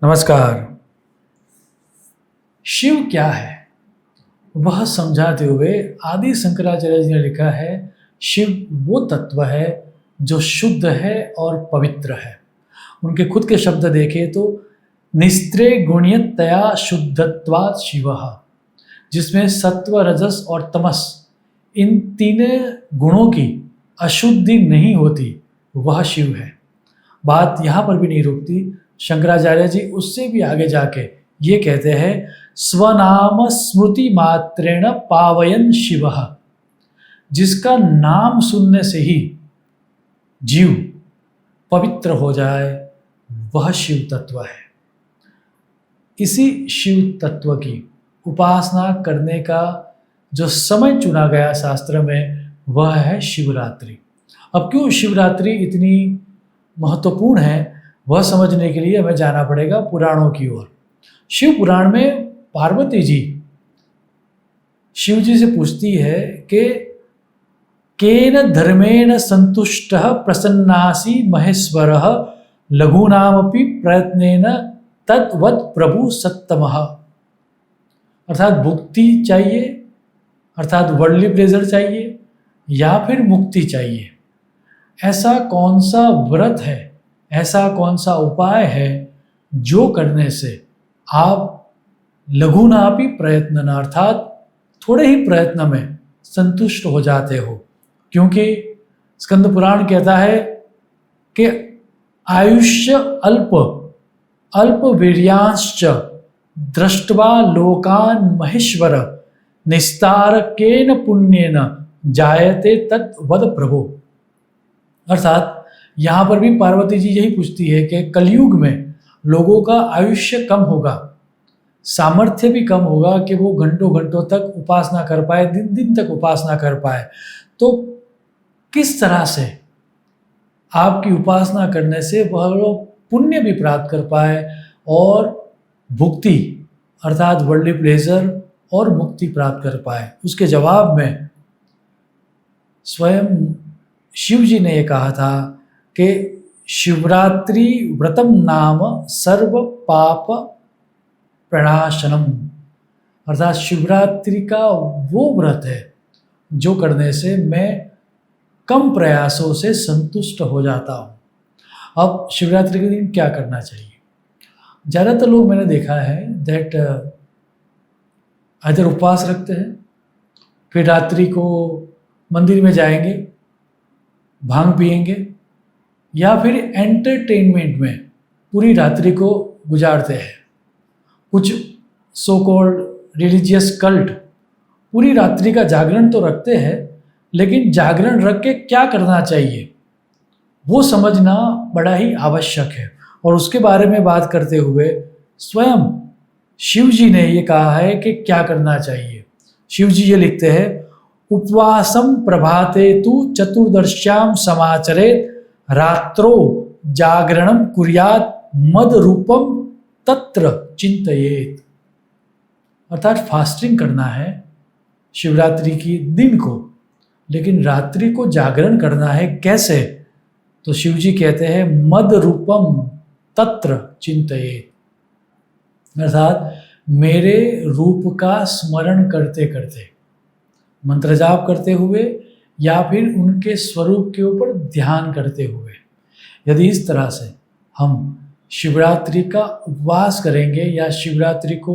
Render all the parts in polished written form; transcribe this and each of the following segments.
नमस्कार। शिव क्या है वह समझाते हुए आदि शंकराचार्य जी ने लिखा है, शिव वो तत्व है जो शुद्ध है और पवित्र है। उनके खुद के शब्द देखें तो निस्त्रे गुण्यतया शुद्धत्वात् शिवः, जिसमें सत्व, रजस और तमस इन तीन गुणों की अशुद्धि नहीं होती, वह शिव है। बात यहाँ पर भी नहीं रुकती। शंकराचार्य जी उससे भी आगे जाके ये कहते हैं, स्वनाम स्मृति मात्रेण पावयन शिवः, जिसका नाम सुनने से ही जीव पवित्र हो जाए, वह शिव तत्व है। इसी शिव तत्व की उपासना करने का जो समय चुना गया शास्त्र में, वह है शिवरात्रि। अब क्यों शिवरात्रि इतनी महत्वपूर्ण है, वह समझने के लिए हमें जाना पड़ेगा पुराणों की ओर। शिव पुराण में पार्वती जी शिव जी से पूछती है कि केन धर्मेण संतुष्टः प्रसन्नासि महेश्वरः लघूनामपि प्रयत्नेन तद्वत् प्रभु सत्तमः। अर्थात भुक्ति चाहिए, अर्थात वर्ल्डली प्लेजर चाहिए, या फिर मुक्ति चाहिए। ऐसा कौन सा व्रत है, ऐसा कौन सा उपाय है जो करने से आप लघुनापि प्रयत्न, अर्थात थोड़े ही प्रयत्न में संतुष्ट हो जाते हो। क्योंकि स्कंद पुराण कहता है कि आयुष्य अल्प अल्प वीर्यांश्च दृष्ट्वा लोकान महेश्वर निस्तारकेन पुण्येन जायते तद्वद प्रभो। अर्थात यहाँ पर भी पार्वती जी यही पूछती है कि कलयुग में लोगों का आयुष्य कम होगा, सामर्थ्य भी कम होगा कि वो घंटों घंटों तक उपासना कर पाए, दिन दिन तक उपासना कर पाए। तो किस तरह से आपकी उपासना करने से वह लोग पुण्य भी प्राप्त कर पाए और भुक्ति अर्थात वर्ल्डली प्लेजर और मुक्ति प्राप्त कर पाए। उसके जवाब में स्वयं शिव जी ने ये कहा था कि शिवरात्रि व्रतम नाम सर्व पाप प्रणाशनम। अर्थात शिवरात्रि का वो व्रत है जो करने से मैं कम प्रयासों से संतुष्ट हो जाता हूँ। अब शिवरात्रि के दिन क्या करना चाहिए? ज़्यादातर लोग मैंने देखा है दैट इधर उपवास रखते हैं, फिर रात्रि को मंदिर में जाएंगे, भांग पिएंगे, या फिर एंटरटेनमेंट में पूरी रात्रि को गुजारते हैं। कुछ सो कॉल्ड रिलीजियस कल्ट पूरी रात्रि का जागरण तो रखते हैं, लेकिन जागरण रख के क्या करना चाहिए वो समझना बड़ा ही आवश्यक है। और उसके बारे में बात करते हुए स्वयं शिव जी ने ये कहा है कि क्या करना चाहिए। शिव जी ये लिखते हैं, उपवासम प्रभाते तु चतुर्दश्याम समाचरेत रात्रो जागरणम कुर्यात मद रूपम तत्र चिंतयेत। अर्थात फास्टिंग करना है शिवरात्रि की दिन को, लेकिन रात्रि को जागरण करना है। कैसे? तो शिव जी कहते हैं मद रूपम तत्र चिंतयेत। अर्थात मेरे रूप का स्मरण करते करते, मंत्र जाप करते हुए, या फिर उनके स्वरूप के ऊपर ध्यान करते हुए। यदि इस तरह से हम शिवरात्रि का उपवास करेंगे या शिवरात्रि को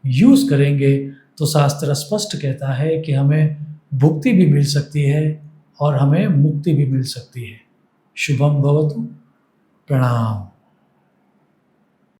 यूज़ करेंगे, तो शास्त्र स्पष्ट कहता है कि हमें भुक्ति भी मिल सकती है और हमें मुक्ति भी मिल सकती है। शुभम भवतु। प्रणाम।